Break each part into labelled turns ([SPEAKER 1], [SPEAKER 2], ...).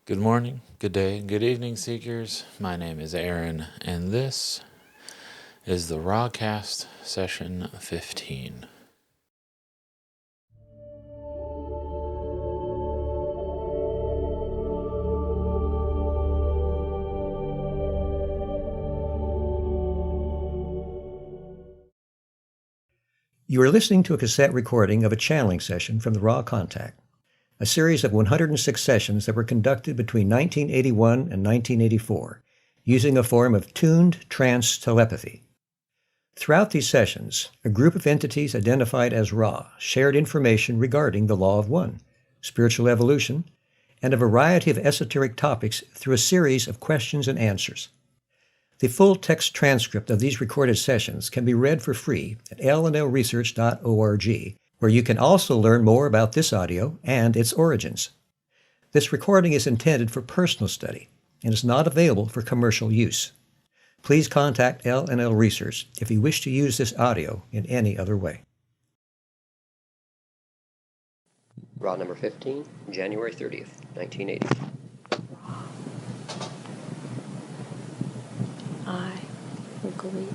[SPEAKER 1] Good morning, good day, good evening, Seekers. My name is Aaron, and this is the Rawcast Session 15.
[SPEAKER 2] You are listening to a cassette recording of a channeling session from the Raw Contact, a series of 106 sessions that were conducted between 1981 and 1984, using a form of tuned trance telepathy. Throughout these sessions, a group of entities identified as Ra shared information regarding the Law of One, spiritual evolution, and a variety of esoteric topics through a series of questions and answers. The full text transcript of these recorded sessions can be read for free at lnlresearch.org, where you can also learn more about this audio and its origins. This recording is intended for personal study and is not available for commercial use. Please contact LNL Research if you wish to use this audio in any other way.
[SPEAKER 3] Raw number 15, January 30th, 1980.
[SPEAKER 4] I greet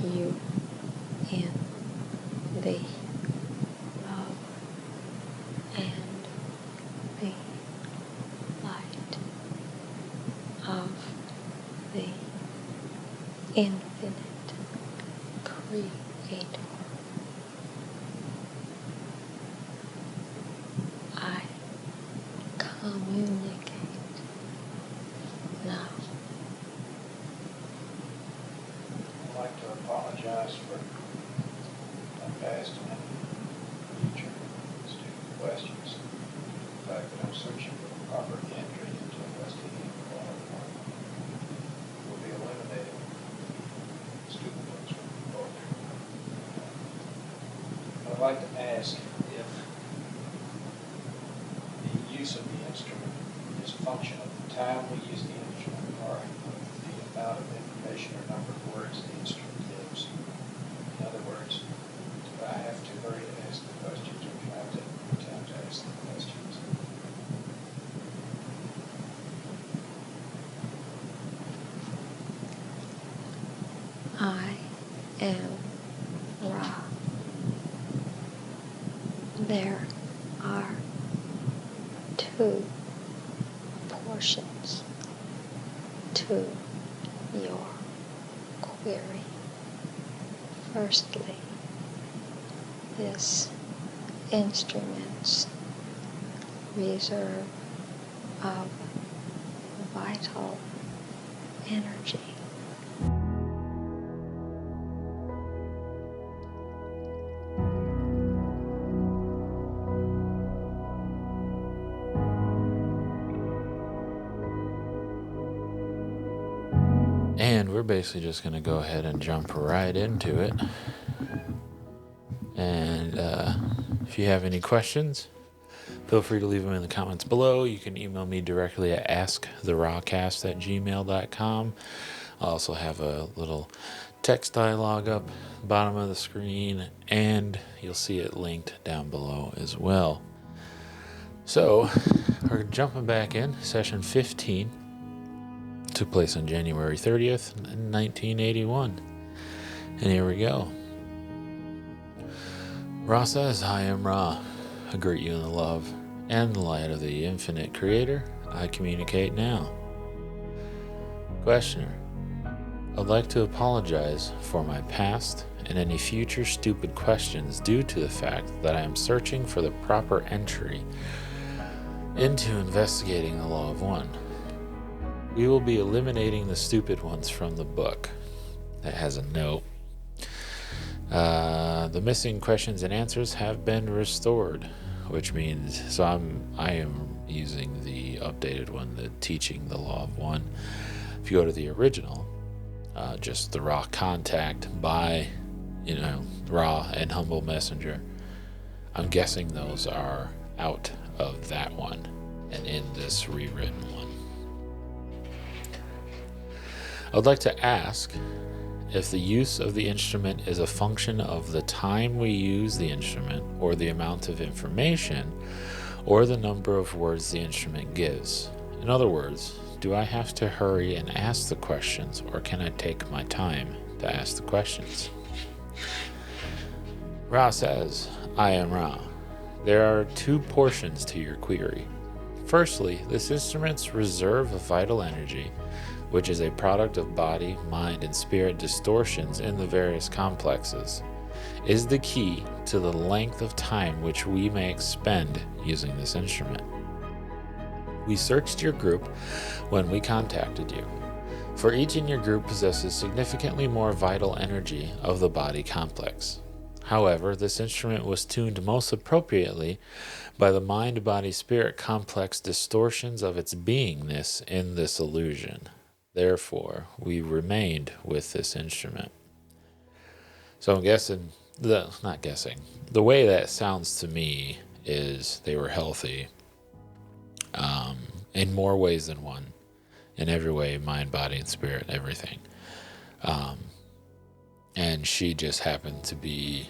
[SPEAKER 4] you in the love and the light of the infinite Creator. I communicate now.
[SPEAKER 5] I'd like to apologize for my past and future stupid questions. The fact that I'm searching for the proper entry into investigating the law of one will be eliminating stupid ones from the book. I'd like to ask if the use of the instrument is a function of the time we use the instrument or of the amount of information or number of words the instrument gives. In other words, do I have to hurry to ask the questions or can I take more time to ask the questions?
[SPEAKER 4] I am Ra. There are two portions to your query. Firstly, this instrument's reserve of vital energy.
[SPEAKER 1] And we're basically just going to go ahead and jump right into it. And if you have any questions, feel free to leave them in the comments below. You can email me directly at asktherawcast@gmail.com. I also have a little text dialogue up bottom of the screen, and you'll see it linked down below as well. So we're jumping back in. Session 15 took place on January 30th, 1981. And here we go. Ra says, I am Ra. I greet you in the love and the light of the infinite Creator. I communicate now. Questioner, I'd like to apologize for my past and any future stupid questions due to the fact that I am searching for the proper entry into investigating the Law of One. We will be eliminating the stupid ones from the book. That has a note. The missing questions and answers have been restored, which means, I am using the updated one, the Teaching the Law of One. If you go to the original, just the Raw Contact by, Ra and Humble Messenger, I'm guessing those are out of that one and in this rewritten one. I would like to ask if the use of the instrument is a function of the time we use the instrument or the amount of information, or the number of words the instrument gives. In other words, do I have to hurry and ask the questions, or can I take my time to ask the questions? Ra says, I am Ra. There are two portions to your query. Firstly, this instrument's reserve of vital energy, which is a product of body, mind, and spirit distortions in the various complexes, is the key to the length of time which we may expend using this instrument. We searched your group when we contacted you, for each in your group possesses significantly more vital energy of the body complex. However, this instrument was tuned most appropriately by the mind-body-spirit complex distortions of its beingness in this illusion. Therefore, we remained with this instrument. So I'm guessing, the way that sounds to me is they were healthy in more ways than one. In every way, mind, body, and spirit, everything. And she just happened to be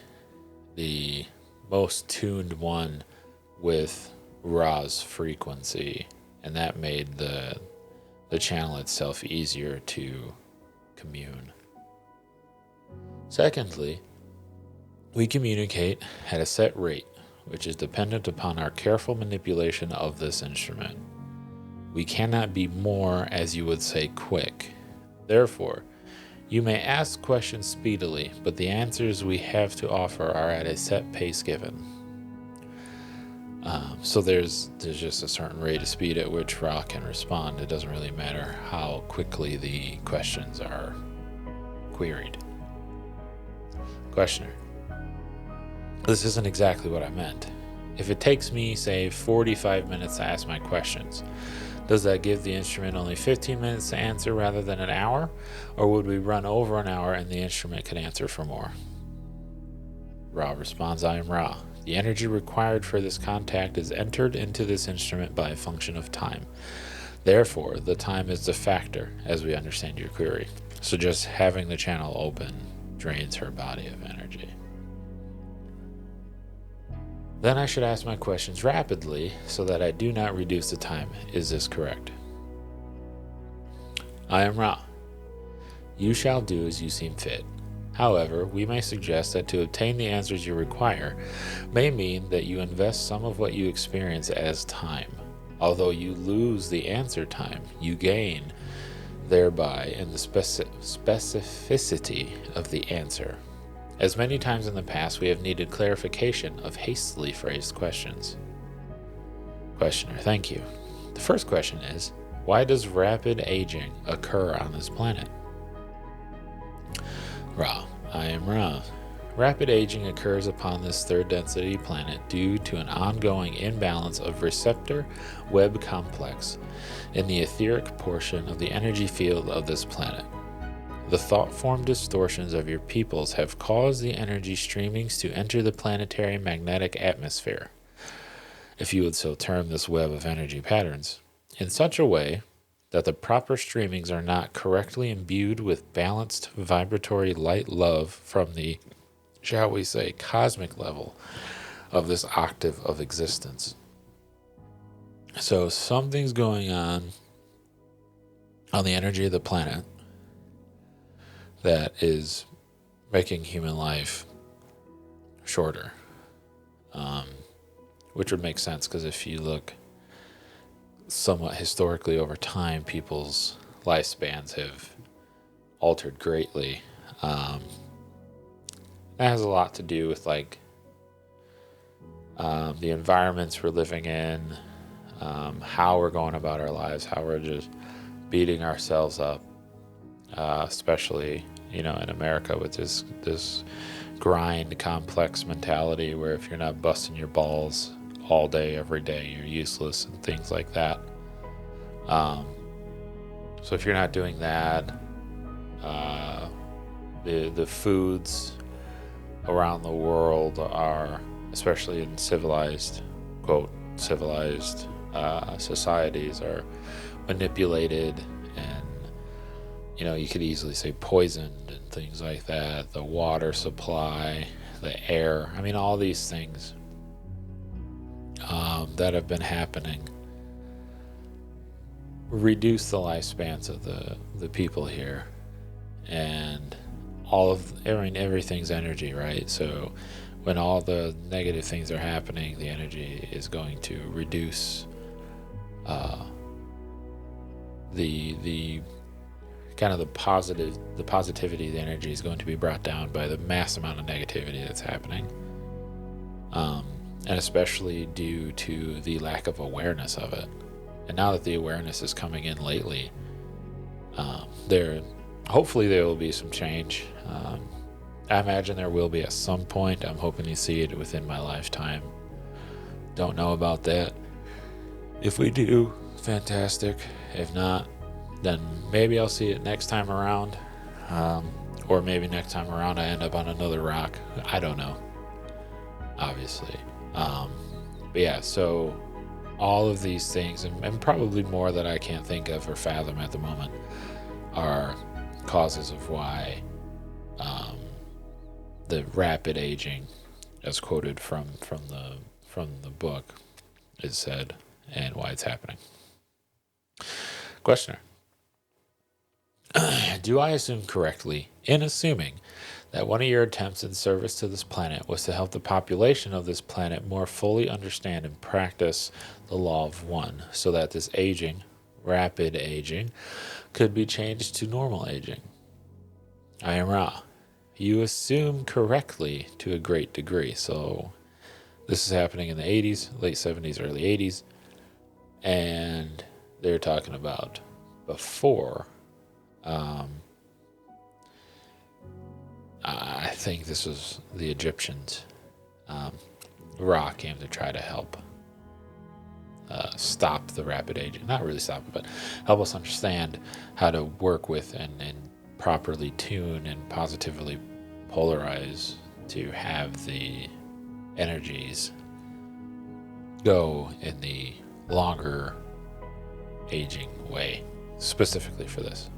[SPEAKER 1] the most tuned one with Ra's frequency, and that made the channel itself easier to commune. Secondly, we communicate at a set rate, which is dependent upon our careful manipulation of this instrument. We cannot be more, as you would say, quick. Therefore, you may ask questions speedily, but the answers we have to offer are at a set pace given. So there's just a certain rate of speed at which Ra can respond. It doesn't really matter how quickly the questions are queried. Questioner: this isn't exactly what I meant. If it takes me, say, 45 minutes to ask my questions, does that give the instrument only 15 minutes to answer rather than an hour? Or would we run over an hour and the instrument could answer for more? Ra responds, I am Ra. The energy required for this contact is entered into this instrument by a function of time. Therefore, the time is the factor, as we understand your query. So just having the channel open drains her body of energy. Then I should ask my questions rapidly so that I do not reduce the time. Is this correct? I am Ra. You shall do as you seem fit. However, we may suggest that to obtain the answers you require may mean that you invest some of what you experience as time. Although you lose the answer time, you gain thereby in the specificity of the answer. As many times in the past, we have needed clarification of hastily phrased questions. Questioner: thank you. The first question is, why does rapid aging occur on this planet? Ra: I am Ra. Rapid aging occurs upon this third density planet due to an ongoing imbalance of receptor web complex in the etheric portion of the energy field of this planet. The thought-form distortions of your peoples have caused the energy streamings to enter the planetary magnetic atmosphere, if you would so term this web of energy patterns, in such a way that the proper streamings are not correctly imbued with balanced vibratory light love from the, shall we say, cosmic level of this octave of existence. So something's going on the energy of the planet that is making human life shorter, which would make sense because if you look somewhat historically over time, people's lifespans have altered greatly. That has a lot to do with like the environments we're living in, how we're going about our lives, how we're just beating ourselves up, especially in America with this grind complex mentality where if you're not busting your balls all day every day, you're useless and things like that. So if you're not doing that, the foods around the world are, especially in civilized, quote, civilized societies, are manipulated and, you could easily say poisoned and things like that. The water supply, the air, all these things that have been happening reduce the lifespans of the people here, and everything's energy, right? So when all the negative things are happening, the energy is going to reduce. The kind of the positivity, the energy is going to be brought down by the mass amount of negativity that's happening, and especially due to the lack of awareness of it. And now that the awareness is coming in lately, hopefully there will be some change. I imagine there will be at some point. I'm hoping to see it within my lifetime. Don't know about that. If we do, fantastic. If not, then maybe I'll see it next time around. Or maybe next time around I end up on another rock. I don't know, obviously. But yeah, so all of these things, and probably more that I can't think of or fathom at the moment, are causes of why the rapid aging, as quoted from the book, is said, and why it's happening. Questioner. Do I assume correctly in assuming that one of your attempts in service to this planet was to help the population of this planet more fully understand and practice the law of one, so that this aging, rapid aging, could be changed to normal aging? I am Ra. You assume correctly to a great degree. So this is happening in the 80s, late 70s, early 80s. And they're talking about before. I think this was the Egyptians. Ra came to try to help stop the rapid aging. Not really stop it, but help us understand how to work with and properly tune and positively polarize to have the energies go in the longer aging way, specifically for this.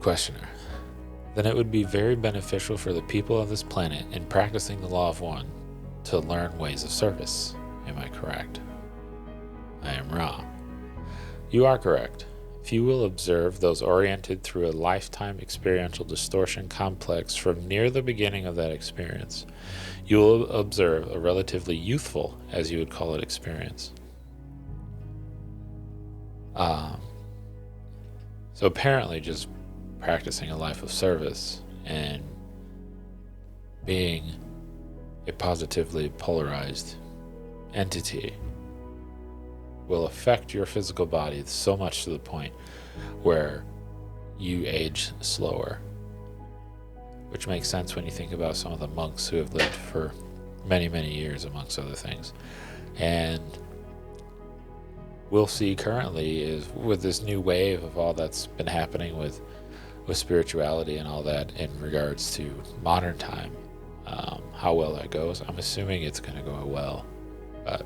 [SPEAKER 1] Questioner. Then it would be very beneficial for the people of this planet in practicing the law of one to learn ways of service. Am I correct? I am Ra. You are correct. If you will observe those oriented through a lifetime experiential distortion complex from near the beginning of that experience, you will observe a relatively youthful, as you would call it, experience. So apparently just practicing a life of service and being a positively polarized entity will affect your physical body so much to the point where you age slower. Which makes sense when you think about some of the monks who have lived for many, many years, amongst other things. And we'll see currently is with this new wave of all that's been happening with spirituality and all that in regards to modern time, how well that goes. I'm assuming it's going to go well, but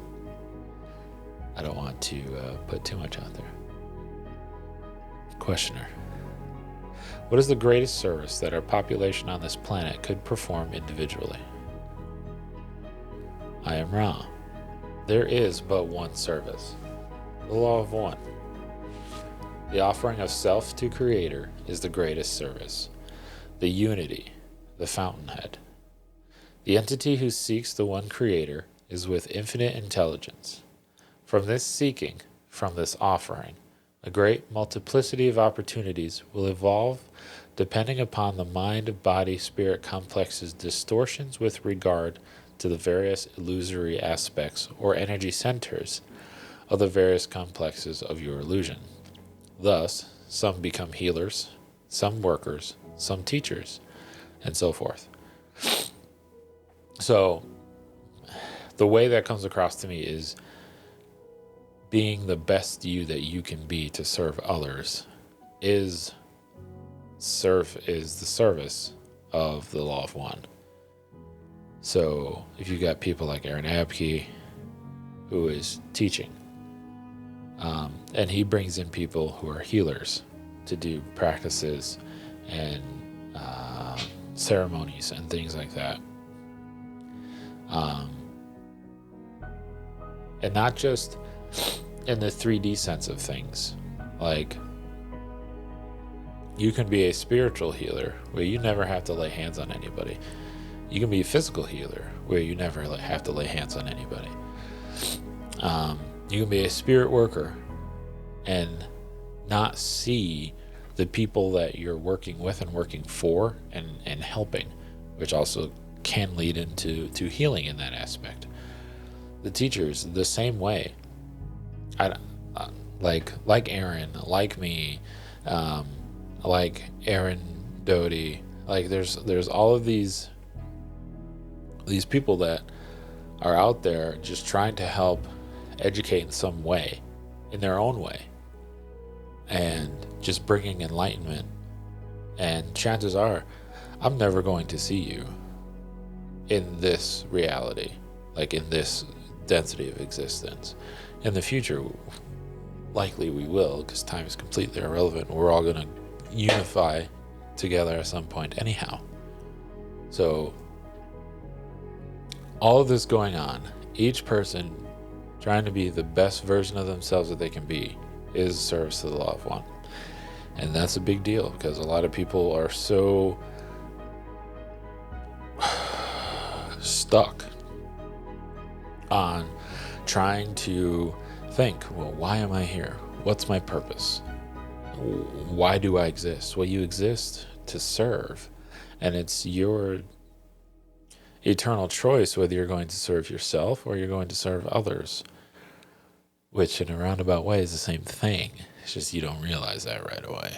[SPEAKER 1] I don't want to put too much out there. Questioner. What is the greatest service that our population on this planet could perform individually? I am Ra. There is but one service, the law of one. The offering of self to Creator is the greatest service, the unity, the fountainhead. The entity who seeks the one Creator is with infinite intelligence. From this seeking, from this offering, a great multiplicity of opportunities will evolve depending upon the mind-body-spirit complex's distortions with regard to the various illusory aspects or energy centers of the various complexes of your illusion. Thus, some become healers, some workers, some teachers, and so forth. So, the way that comes across to me is being the best you that you can be to serve others is the service of the law of one. So if you got people like Aaron Abke, who is teaching, and he brings in people who are healers to do practices and ceremonies and things like that. And not just in the 3D sense of things. Like, you can be a spiritual healer where you never have to lay hands on anybody. You can be a physical healer where you never have to lay hands on anybody. You can be a spirit worker and not see the people that you're working with and working for and helping, which also can lead into healing in that aspect. The teachers, the same way. Like Aaron, like me, like Aaron Doty, like there's all of these people that are out there just trying to help educate in some way, in their own way, and just bringing enlightenment. And chances are I'm never going to see you in this reality, like in this density of existence. In the future, likely we will, because time is completely irrelevant. We're all going to unify together at some point anyhow. So all of this going on, each person trying to be the best version of themselves that they can be, is service to the law of one. And that's a big deal, because a lot of people are so stuck on trying to think, well, why am I here? What's my purpose? Why do I exist? Well, you exist to serve, and it's your eternal choice whether you're going to serve yourself or you're going to serve others, which in a roundabout way is the same thing. It's just you don't realize that right away.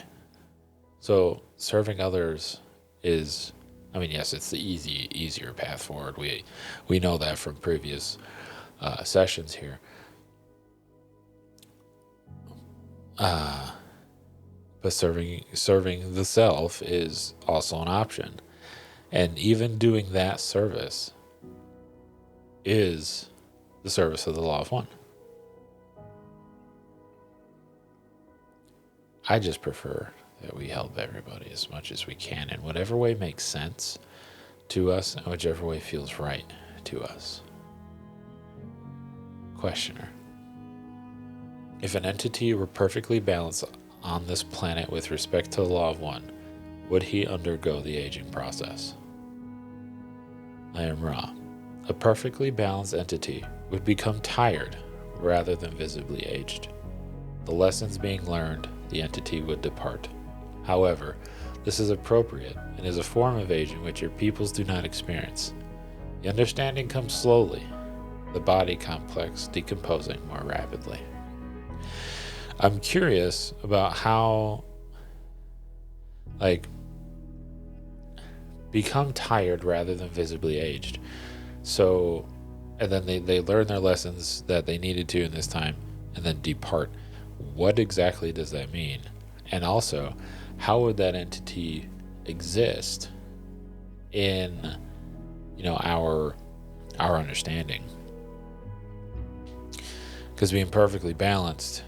[SPEAKER 1] So serving others is, I mean, yes, it's the easier path forward. We know that from previous sessions here. But serving the self is also an option. And even doing that service is the service of the law of one. I just prefer that we help everybody as much as we can in whatever way makes sense to us and whichever way feels right to us. Questioner. If an entity were perfectly balanced on this planet with respect to the law of one, would he undergo the aging process? I am Ra. A perfectly balanced entity would become tired rather than visibly aged. The lessons being learned, the entity would depart. However, this is appropriate and is a form of aging which your peoples do not experience. The understanding comes slowly, the body complex decomposing more rapidly. I'm curious about how, become tired rather than visibly aged. So, and then they learn their lessons that they needed to in this time and then depart. What exactly does that mean? And also, how would that entity exist in, our understanding? Because being perfectly balanced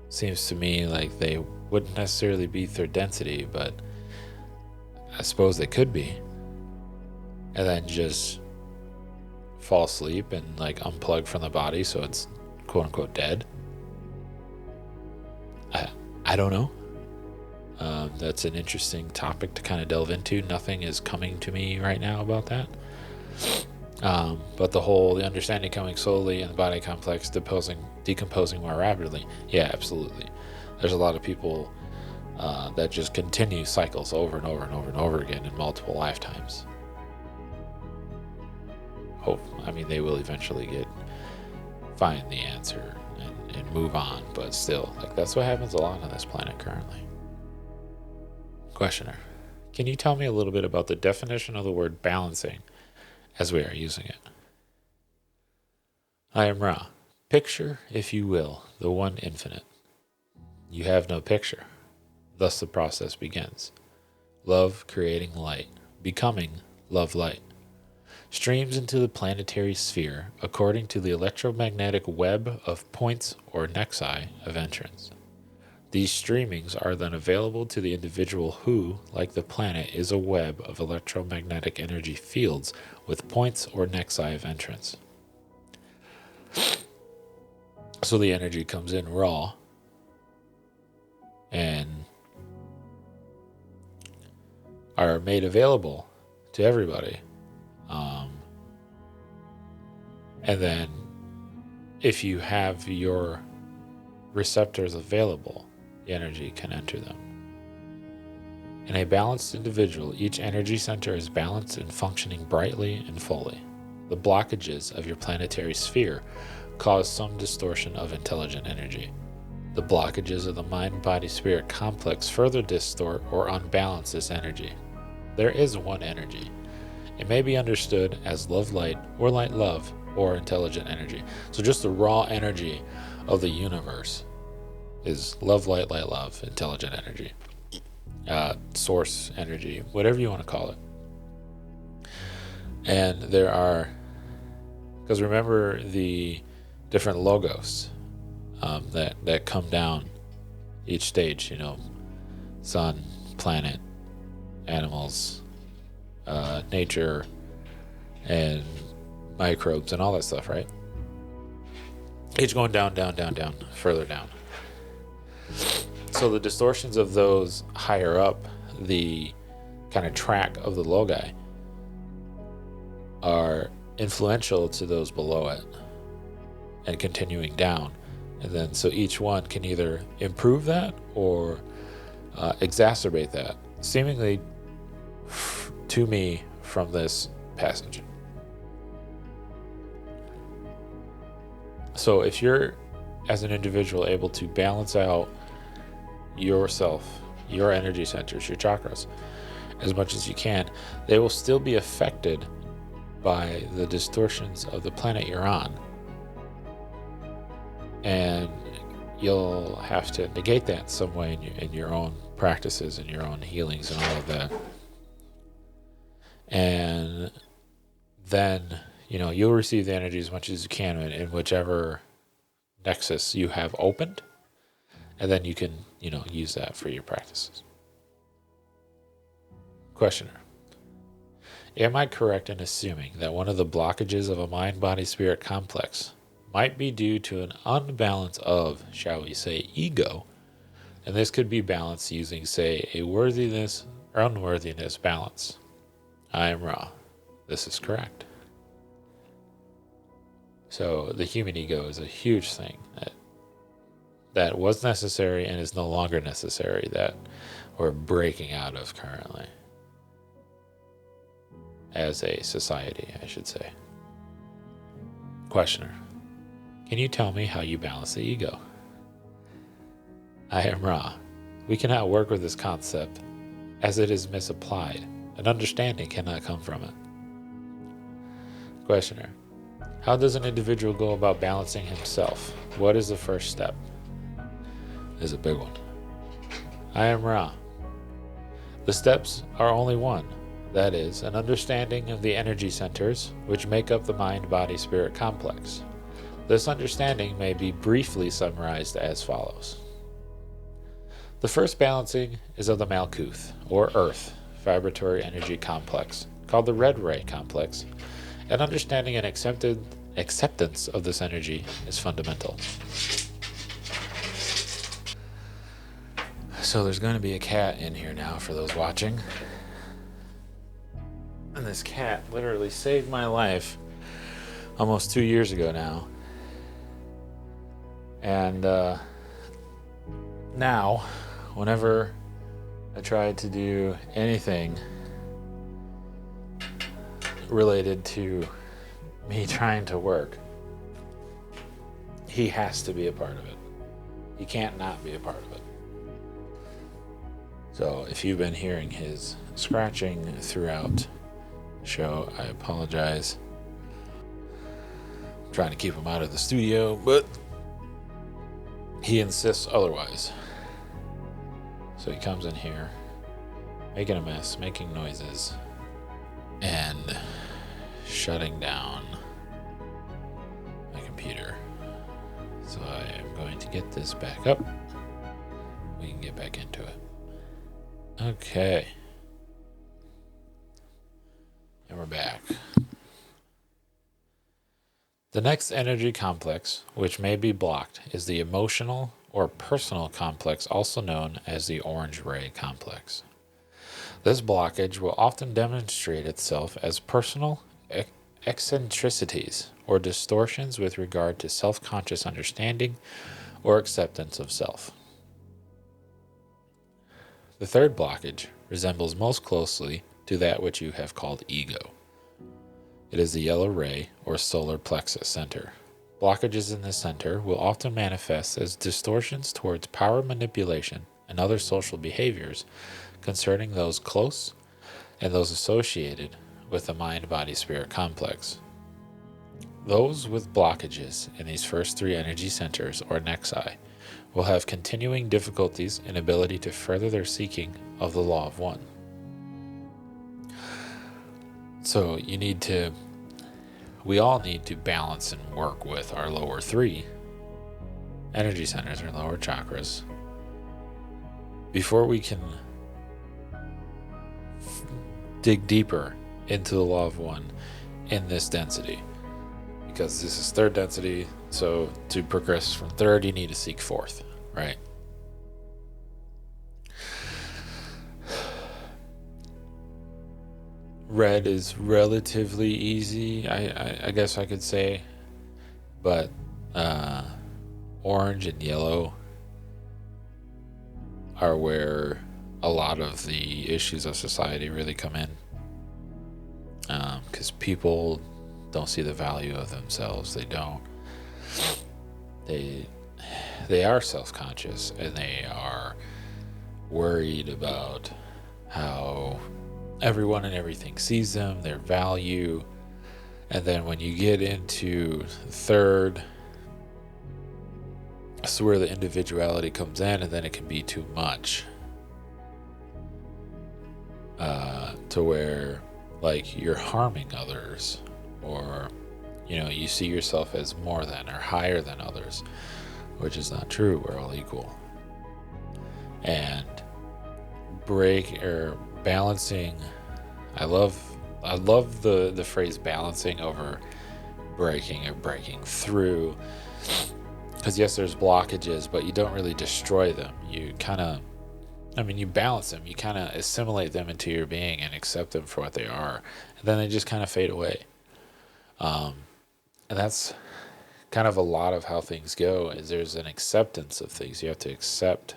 [SPEAKER 1] seems to me like they wouldn't necessarily be third density, but I suppose they could be. And then just fall asleep and unplug from the body so it's quote unquote dead. I don't know. That's an interesting topic to kind of delve into. Nothing is coming to me right now about that. But the understanding coming slowly and the body complex decomposing more rapidly. Yeah, absolutely. There's a lot of people that just continue cycles over and over and over and over again in multiple lifetimes. They will eventually find the answer and move on, but still, that's what happens a lot on this planet currently. Questioner, can you tell me a little bit about the definition of the word balancing as we are using it? I am Ra. Picture, if you will, the one infinite. You have no picture. Thus the process begins. Love creating light, becoming love light. Streams into the planetary sphere according to the electromagnetic web of points or nexi of entrance. These streamings are then available to the individual who, like the planet, is a web of electromagnetic energy fields with points or nexi of entrance. So the energy comes in raw and are made available to everybody. And then if you have your receptors available, the energy can enter them. In a balanced individual, each energy center is balanced and functioning brightly and fully. The blockages of your planetary sphere cause some distortion of intelligent energy. The blockages of the mind-body-spirit complex further distort or unbalance this energy. There is one energy. It may be understood as love-light or light-love or intelligent energy. So just the raw energy of the universe is love, light, light, love, intelligent energy. Source energy, whatever you want to call it. And there are, because remember the different logos that come down each stage, sun, planet, animals, nature, and microbes and all that stuff, right? Each going down, down, down, down, further down. So the distortions of those higher up the kind of track of the logi are influential to those below it and continuing down. And then so each one can either improve that or exacerbate that, seemingly to me from this passage. So if you're, as an individual, able to balance out yourself, your energy centers, your chakras, as much as you can, they will still be affected by the distortions of the planet you're on. And you'll have to negate that in some way in your own practices and your own healings and all of that. And then you'll receive the energy as much as you can in whichever nexus you have opened, and then you can, use that for your practices. Questioner: am I correct in assuming that one of the blockages of a mind-body-spirit complex might be due to an unbalance of, shall we say, ego, and this could be balanced using, say, a worthiness or unworthiness balance? I am Ra. This is correct. So the human ego is a huge thing that was necessary and is no longer necessary, that we're breaking out of currently as a society, I should say. Questioner: can you tell me how you balance the ego? I am Ra. We cannot work with this concept as it is misapplied. An understanding cannot come from it. Questioner: how does an individual go about balancing himself? What is the first step? This is a big one. I am Ra. The steps are only one. That is, an understanding of the energy centers which make up the mind-body-spirit complex. This understanding may be briefly summarized as follows. The first balancing is of the Malkuth, or Earth, vibratory energy complex, called the Red Ray complex. And understanding and acceptance of this energy is fundamental. So there's going to be a cat in here now for those watching. And this cat literally saved my life almost 2 years ago now. And now, whenever I try to do anything related to me trying to work, he has to be a part of it. He can't not be a part of it. So if you've been hearing his scratching throughout the show, I apologize. I'm trying to keep him out of the studio, but he insists otherwise. So he comes in here, making a mess, making noises, and shutting down my computer. So I am going to get this back up. We can get back into it. Okay. And we're back. The next energy complex, which may be blocked, is the emotional or personal complex, also known as the orange ray complex. This blockage will often demonstrate itself as personal eccentricities or distortions with regard to self-conscious understanding or acceptance of self. The third blockage resembles most closely to that which you have called ego. It is the yellow ray or solar plexus center. Blockages in this center will often manifest as distortions towards power manipulation and other social behaviors concerning those close and those associated with the mind-body-spirit complex. Those with blockages in these first three energy centers or nexi will have continuing difficulties in ability to further their seeking of the law of one. So we all need to balance and work with our lower three energy centers or lower chakras before we can dig deeper into the law of one in this density. Because this is third density, so to progress from third, you need to seek fourth, right? Red is relatively easy, I guess I could say, but orange and yellow are where a lot of the issues of society really come in, because people don't see the value of themselves. They don't. They are self-conscious, and they are worried about how everyone and everything sees them, their value. And then when you get into third, that's where the individuality comes in, and then it can be too much, to where like you're harming others, or you see yourself as more than or higher than others, which is not true. We're all equal. And balancing, I love the phrase balancing over breaking or breaking through, because yes, there's blockages, but you don't really destroy them. You you balance them, you kind of assimilate them into your being and accept them for what they are, and then they just kind of fade away. And that's kind of a lot of how things go, is there's an acceptance of things. You have to accept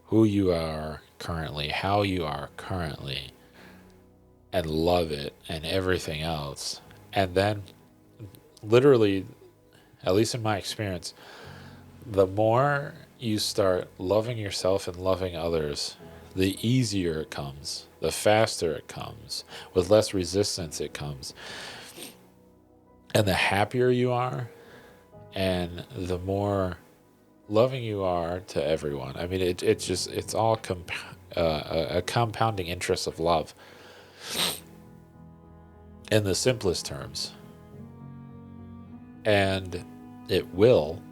[SPEAKER 1] who you are currently, how you are currently, and love it and everything else. And then literally, at least in my experience, the more you start loving yourself and loving others, the easier it comes, the faster it comes, with less resistance it comes. And the happier you are, and the more loving you are to everyone. I mean, it's all a compounding interest of love, in the simplest terms. And it will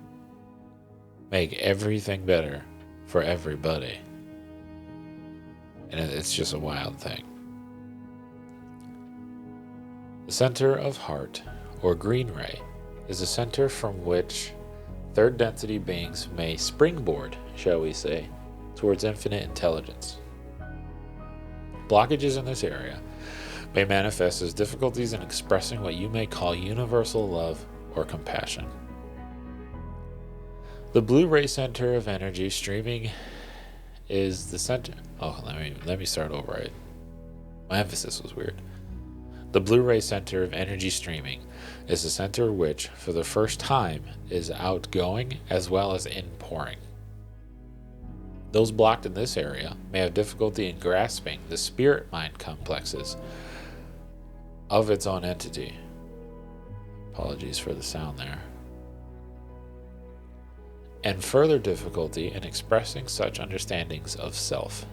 [SPEAKER 1] make everything better for everybody. And it's just a wild thing. The center of heart, or green ray, is a center from which third density beings may springboard, shall we say, towards infinite intelligence. Blockages in this area may manifest as difficulties in expressing what you may call universal love or compassion. The blue ray center of energy streaming is the center. Oh, let me start over. Right. My emphasis was weird. The blue ray center of energy streaming is the center which, for the first time, is outgoing as well as inpouring. Those blocked in this area may have difficulty in grasping the spirit-mind complexes of its own entity. Apologies for the sound there. And further difficulty in expressing such understandings of self.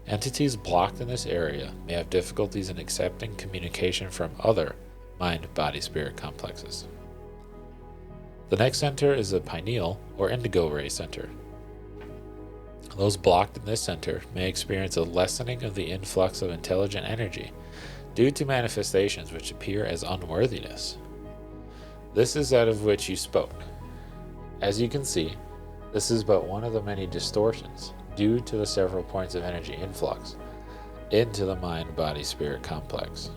[SPEAKER 1] Entities blocked in this area may have difficulties in accepting communication from other mind-body-spirit complexes. The next center is the pineal or indigo ray center. Those blocked in this center may experience a lessening of the influx of intelligent energy due to manifestations which appear as unworthiness. This is that of which you spoke. As you can see, this is but one of the many distortions due to the several points of energy influx into the mind-body-spirit complex.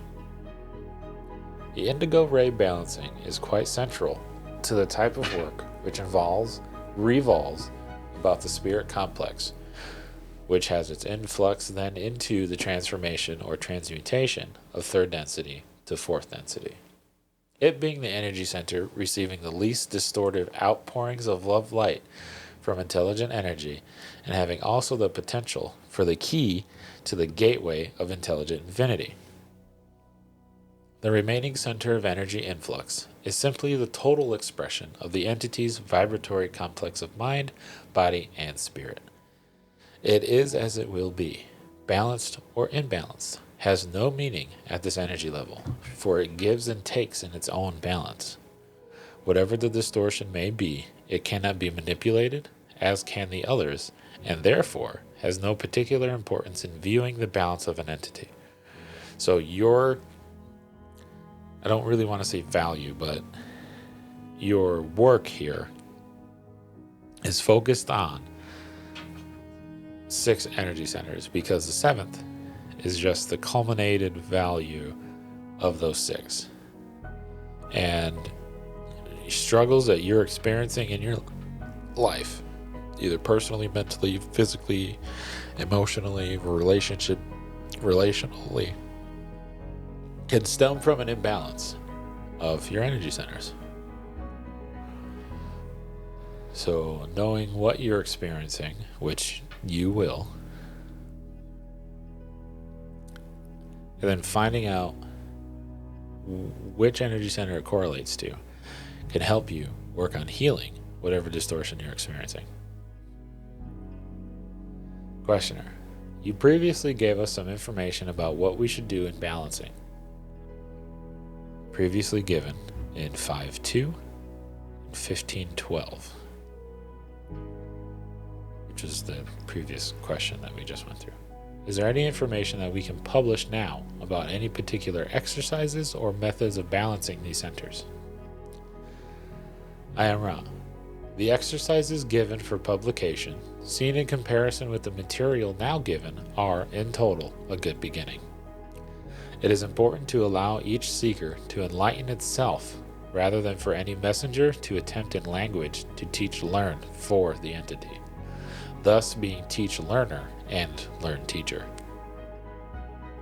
[SPEAKER 1] The indigo ray balancing is quite central to the type of work which revolves about the spirit complex, which has its influx then into the transformation or transmutation of third density to fourth density. It being the energy center receiving the least distorted outpourings of love light from intelligent energy, and having also the potential for the key to the gateway of intelligent infinity. The remaining center of energy influx is simply the total expression of the entity's vibratory complex of mind, body, and spirit. It is as it will be, balanced or imbalanced, has no meaning at this energy level, for it gives and takes in its own balance. Whatever the distortion may be, it cannot be manipulated, as can the others, and therefore has no particular importance in viewing the balance of an entity. So I don't really want to say value, but your work here is focused on 6 energy centers, because the 7th is just the culminated value of those 6. And struggles that you're experiencing in your life, either personally, mentally, physically, emotionally, relationally, can stem from an imbalance of your energy centers. So knowing what you're experiencing, which you will, and then finding out which energy center it correlates to can help you work on healing whatever distortion you're experiencing. Questioner, you previously gave us some information about what we should do in balancing. Previously given in 5.2 and 15.12, which is the previous question that we just went through. Is there any information that we can publish now about any particular exercises or methods of balancing these centers? I am Ra. The exercises given for publication, seen in comparison with the material now given, are, in total, a good beginning. It is important to allow each seeker to enlighten itself, rather than for any messenger to attempt in language to teach-learn for the entity, thus being teach-learner and learn-teacher.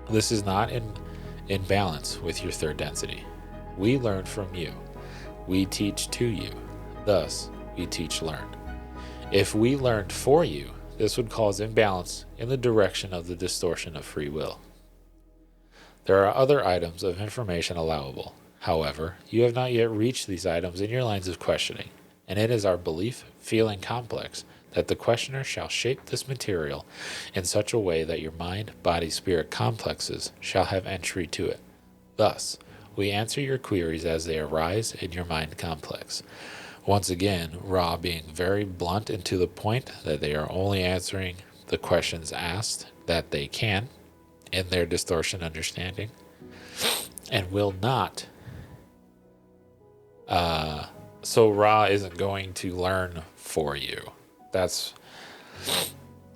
[SPEAKER 1] This is not in balance with your third density. We learn from you. We teach to you. Thus, we teach-learn. If we learned for you, this would cause imbalance in the direction of the distortion of free will. There are other items of information allowable. However, you have not yet reached these items in your lines of questioning, and it is our belief, feeling complex, that the questioner shall shape this material in such a way that your mind, body, spirit complexes shall have entry to it. Thus, we answer your queries as they arise in your mind complex. Once again, Ra being very blunt and to the point that they are only answering the questions asked that they can in their distortion understanding, and will not. So Ra isn't going to learn for you. That's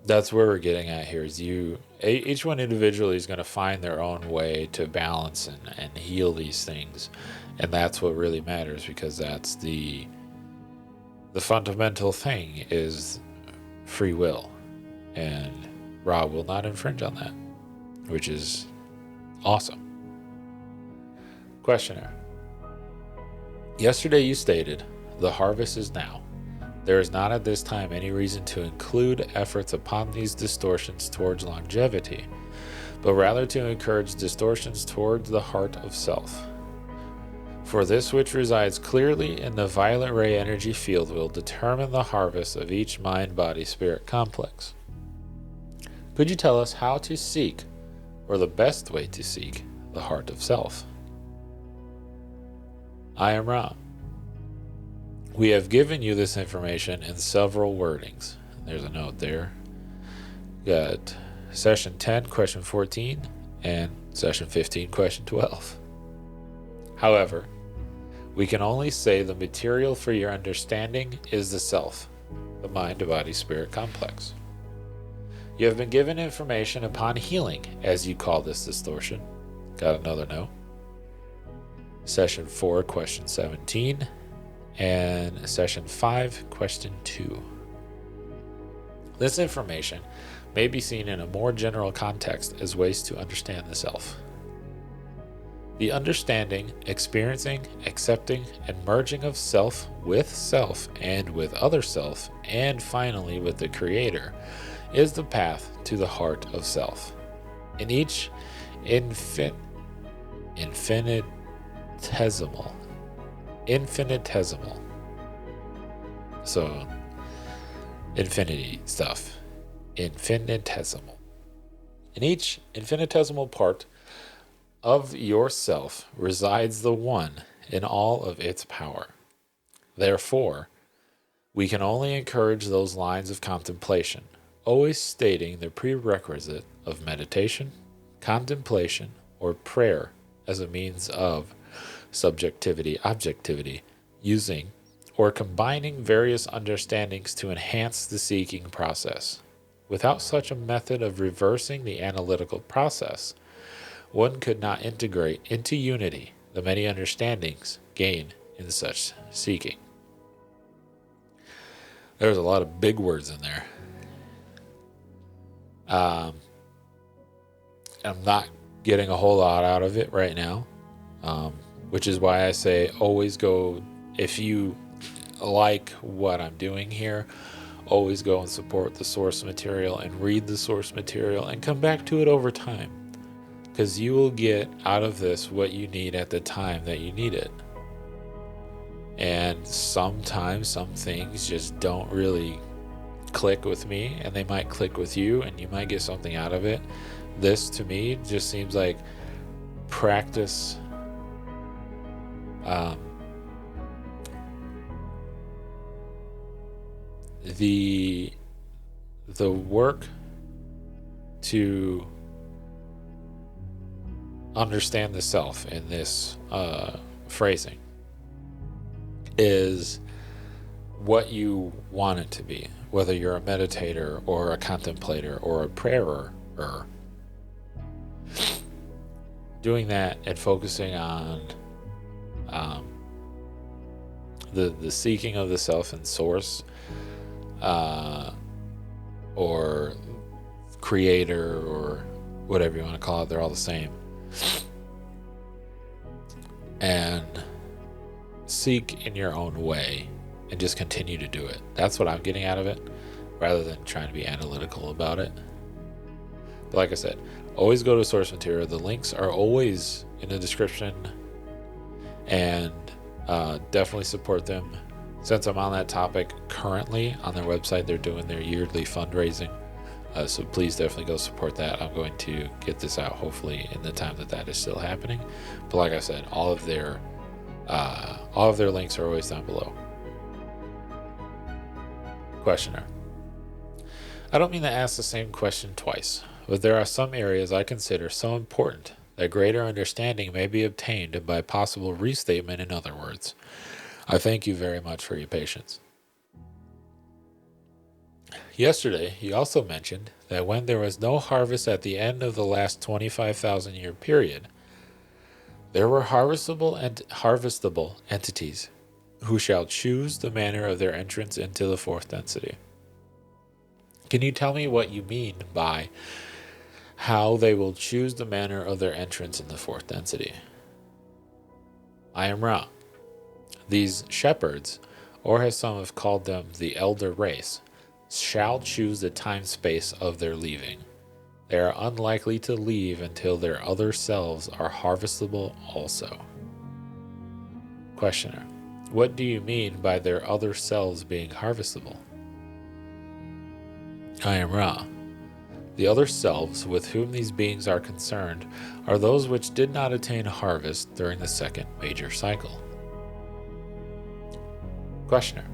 [SPEAKER 1] where we're getting at here. Is each one individually is going to find their own way to balance and heal these things, and that's what really matters, because that's the fundamental thing is free will, and Ra will not infringe on that, which is awesome. Questioner. Yesterday you stated, the harvest is now. There is not at this time any reason to include efforts upon these distortions towards longevity, but rather to encourage distortions towards the heart of self. For this which resides clearly in the violet ray energy field will determine the harvest of each mind, body, spirit complex. Could you tell us how to seek, or the best way to seek, the heart of self? I am Ra. We have given you this information in several wordings. There's a note there. Got session 10, question 14, and session 15, question 12. However, We can only say the material for your understanding is the self, the mind-body-spirit complex. You have been given information upon healing, as you call this distortion. Got another note. Session 4, question 17, and session 5, question 2. This information may be seen in a more general context as ways to understand the self. The understanding, experiencing, accepting, and merging of self and with other self, and finally with the Creator, is the path to the heart of self. In each infinitesimal, so infinity stuff, infinitesimal. In each infinitesimal part of yourself resides the One in all of its power. Therefore, we can only encourage those lines of contemplation, always stating the prerequisite of meditation, contemplation, or prayer as a means of subjectivity-objectivity, using or combining various understandings to enhance the seeking process. Without such a method of reversing the analytical process, one could not integrate into unity the many understandings gained in such seeking. There's a lot of big words in there. I'm not getting a whole lot out of it right now, which is why I say always go, if you like what I'm doing here, always go and support the source material and read the source material and come back to it over time. Because you will get out of this what you need at the time that you need it. And sometimes some things just don't really click with me, and they might click with you, and you might get something out of it. This, to me, just seems like practice. The work to understand the self in this phrasing is what you want it to be, whether you're a meditator or a contemplator or a prayer. Doing that and focusing on the seeking of the self and source, or creator, or whatever you want to call it, they're all the same. And seek in your own way and just continue to do it. That's what I'm getting out of it, rather than trying to be analytical about it. But like I said, always go to source material. The links are always in the description, and definitely support them. Since I'm on that topic currently, on their website, they're doing their yearly fundraising. So please definitely go support that. I'm going to get this out hopefully in the time that is still happening. But like I said, all of their links are always down below. Questioner. I don't mean to ask the same question twice, but there are some areas I consider so important that greater understanding may be obtained by possible restatement, in other words. I thank you very much for your patience. Yesterday, you also mentioned that when there was no harvest at the end of the last 25,000 year period, there were harvestable entities who shall choose the manner of their entrance into the fourth density. Can you tell me what you mean by how they will choose the manner of their entrance in the fourth density? I am Ra. These shepherds, or as some have called them, the elder race, shall choose the time-space of their leaving. They are unlikely to leave until their other selves are harvestable also. Questioner. What do you mean by their other selves being harvestable? I am Ra. The other selves with whom these beings are concerned are those which did not attain harvest during the second major cycle. Questioner.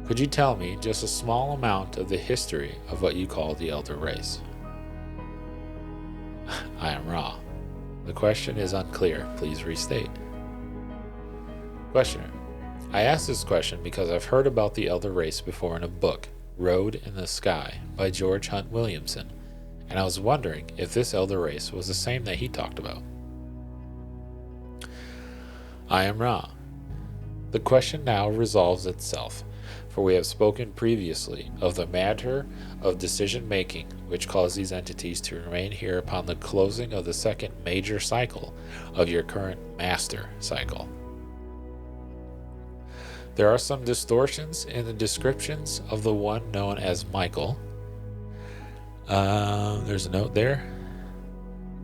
[SPEAKER 1] Could you tell me just a small amount of the history of what you call the elder race? I am Ra. The question is unclear. Please restate. Questioner. I ask this question because I've heard about the elder race before in a book, Road in the Sky, by George Hunt Williamson, and I was wondering if this elder race was the same that he talked about. I am Ra. The question now resolves itself, for we have spoken previously of the matter of decision-making which caused these entities to remain here upon the closing of the second major cycle of your current master cycle. There are some distortions in the descriptions of the one known as Michael. There's a note there.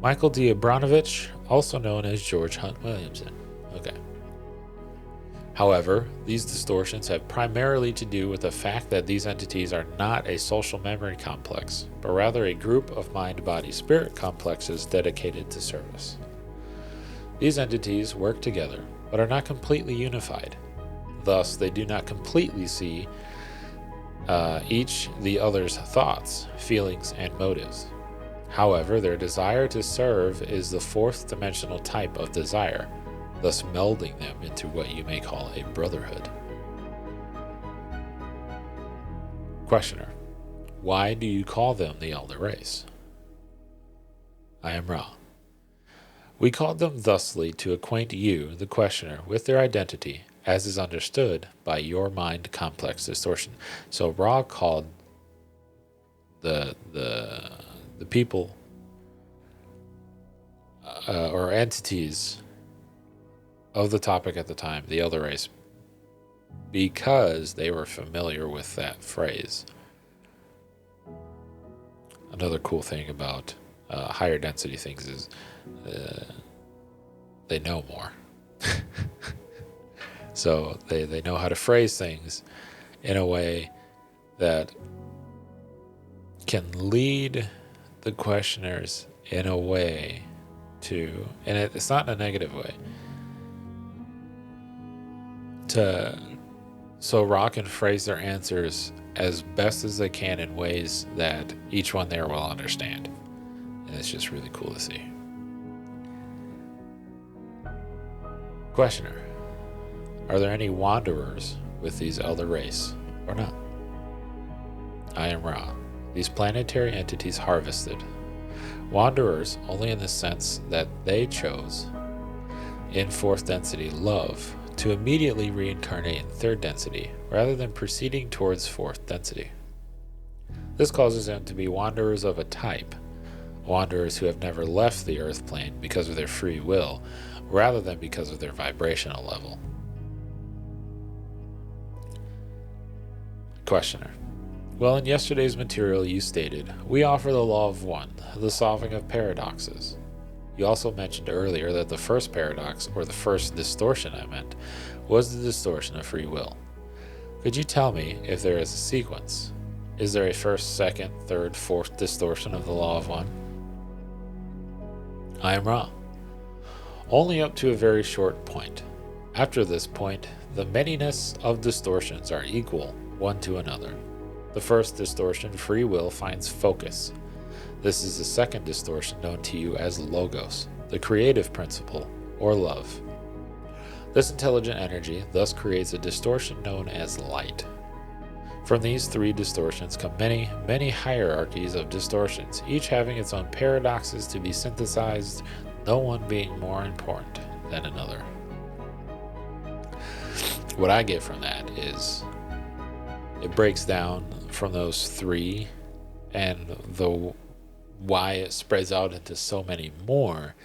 [SPEAKER 1] Michael D. Abranovich, also known as George Hunt Williamson. Okay. However, these distortions have primarily to do with the fact that these entities are not a social memory complex, but rather a group of mind-body-spirit complexes dedicated to service. These entities work together, but are not completely unified. Thus, they do not completely see each the other's thoughts, feelings, and motives. However, their desire to serve is the fourth dimensional type of desire, thus melding them into what you may call a brotherhood. Questioner. Why do you call them the elder race? I am Ra. We called them thusly to acquaint you, the questioner, with their identity, as is understood by your mind complex distortion. So Ra called the people or entities of the topic at the time, the elder race, because they were familiar with that phrase. Another cool thing about higher density things is they know more. So they know how to phrase things in a way that can lead the questioners in a way to, and it's not in a negative way, so Ra can phrase their answers as best as they can in ways that each one there will understand. And it's just really cool to see. Questioner. Are there any wanderers with these elder race, or not? I am Ra. These planetary entities harvested. Wanderers only in the sense that they chose, in fourth density love, to immediately reincarnate in third density, rather than proceeding towards fourth density. This causes them to be wanderers of a type, wanderers who have never left the earth plane because of their free will, rather than because of their vibrational level. Questioner. Well, in yesterday's material you stated, we offer the law of one, the solving of paradoxes. You also mentioned earlier that the first paradox, or the first distortion I meant, was the distortion of free will. Could you tell me if there is a sequence? Is there a first, second, third, fourth distortion of the law of one? I am Ra. Only up to a very short point. After this point, the manyness of distortions are equal one to another. The first distortion, free will, finds focus. This is the second distortion known to you as logos, the creative principle, or love. This intelligent energy thus creates a distortion known as light. From these three distortions come many, many hierarchies of distortions, each having its own paradoxes to be synthesized, no one being more important than another. What I get from that is it breaks down from those three, and the why it spreads out into so many more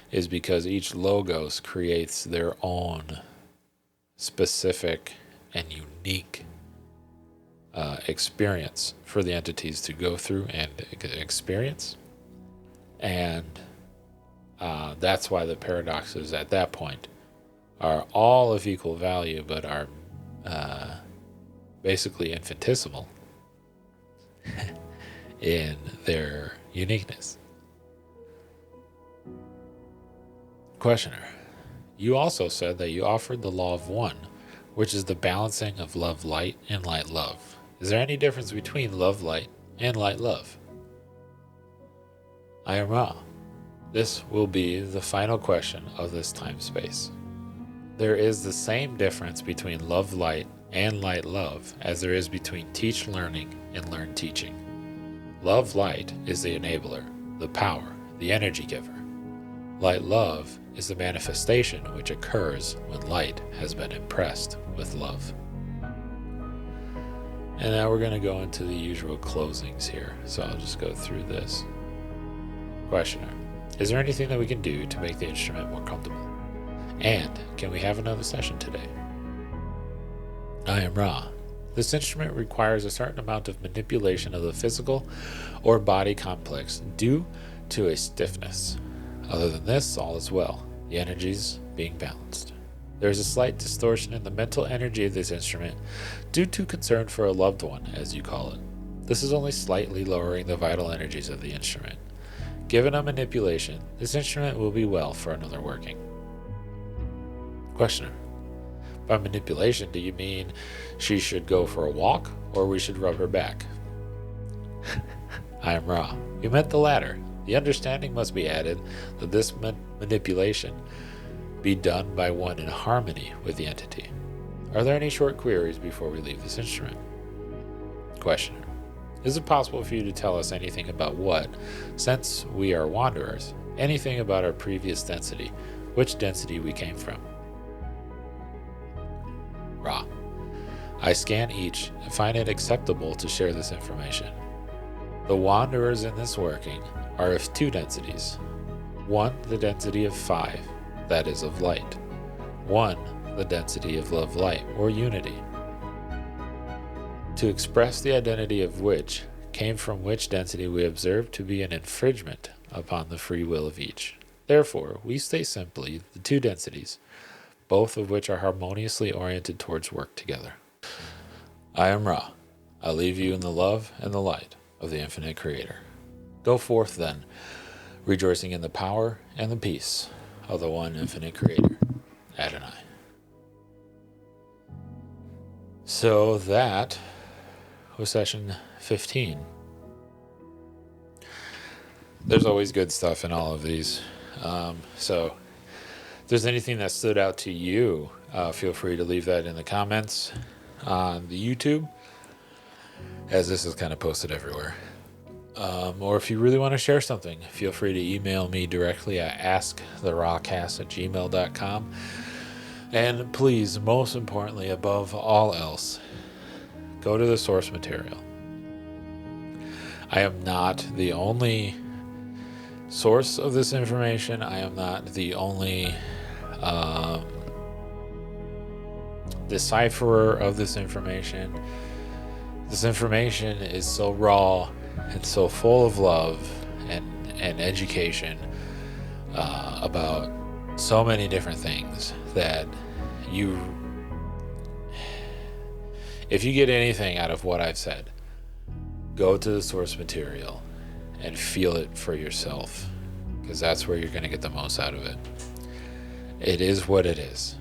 [SPEAKER 1] is because each logos creates their own specific and unique experience for the entities to go through and experience. And that's why the paradoxes at that point are all of equal value, but are basically infinitesimal in their uniqueness. Questioner. You also said that you offered the law of one, which is the balancing of love light and light love. Is there any difference between love light and light love? I am Ra. This will be the final question of this time space. there is the same difference between love light and light love as there is between teach learning and learn teaching. Love light is the enabler, the power, the energy giver. Light love is the manifestation which occurs when light has been impressed with love. And now we're going to go into the usual closings here, so I'll just go through this. Questioner: is there anything that we can do to make the instrument more comfortable? And can we have another session today? I am Ra. This instrument requires a certain amount of manipulation of the physical or body complex due to a stiffness. Other than this, all is well, the energies being balanced. There is a slight distortion in the mental energy of this instrument due to concern for a loved one, as you call it. This is only slightly lowering the vital energies of the instrument. Given a manipulation, this instrument will be well for another working. Questioner: by manipulation, do you mean she should go for a walk, or we should rub her back? I am Ra. You meant the latter. The understanding must be added that this manipulation be done by one in harmony with the entity. Are there any short queries before we leave this instrument? Questioner: is it possible for you to tell us anything about what, since we are wanderers, anything about our previous density, which density we came from? Ra: I scan each and find it acceptable to share this information. The wanderers in this working are of two densities. One, the density of 5, that is of light. One, the density of love light, or unity. To express the identity of which came from which density we observe to be an infringement upon the free will of each. Therefore, we state simply the two densities, both of which are harmoniously oriented towards work together. I am Ra. I leave you in the love and the light of the infinite Creator. Go forth then, rejoicing in the power and the peace of the one infinite Creator, Adonai. So that was session 15. There's always good stuff in all of these. So if there's anything that stood out to you, feel free to leave that in the comments on the YouTube, as this is kind of posted everywhere. Or if you really want to share something, feel free to email me directly at asktherawcast@gmail.com. And please, most importantly, above all else, go to the source material. I am not the only source of this information. I am not the only decipherer of this information. This information is so raw and so full of love and education about so many different things that if you get anything out of what I've said, go to the source material and feel it for yourself, because that's where you're going to get the most out of it. It is what it is.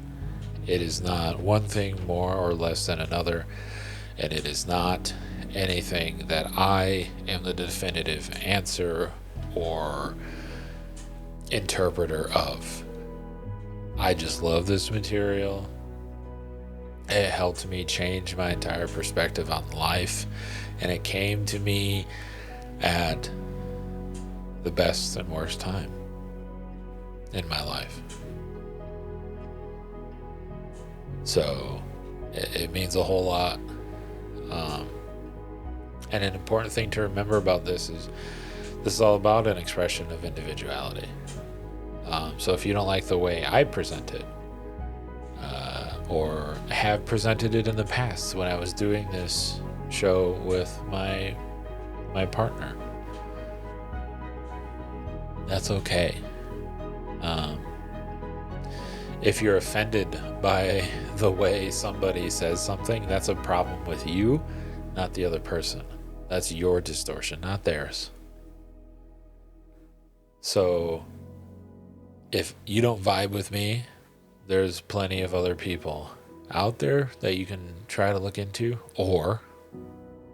[SPEAKER 1] It is not one thing more or less than another, and it is not anything that I am the definitive answer or interpreter of. I just love this material. It helped me change my entire perspective on life, and it came to me at the best and worst time in my life. So it means a whole lot. And an important thing to remember about this is all about an expression of individuality. So if you don't like the way I present it, or have presented it in the past when I was doing this show with my partner, that's okay. If you're offended by the way somebody says something, that's a problem with you, not the other person. That's your distortion, not theirs. So if you don't vibe with me, there's plenty of other people out there that you can try to look into, or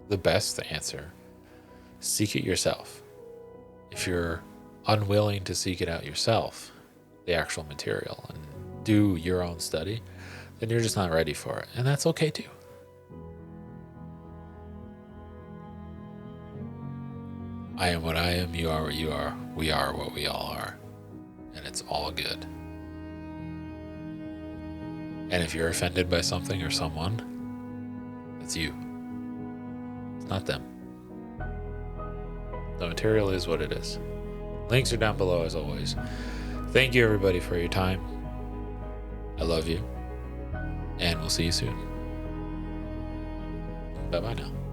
[SPEAKER 1] the best answer, seek it yourself. If you're unwilling to seek it out yourself, the actual material, and do your own study, then you're just not ready for it. And that's okay too. I am what I am, you are what you are, we are what we all are. And it's all good. And if you're offended by something or someone, it's you. It's not them. The material is what it is. Links are down below as always. Thank you everybody for your time. I love you. And we'll see you soon. Bye-bye now.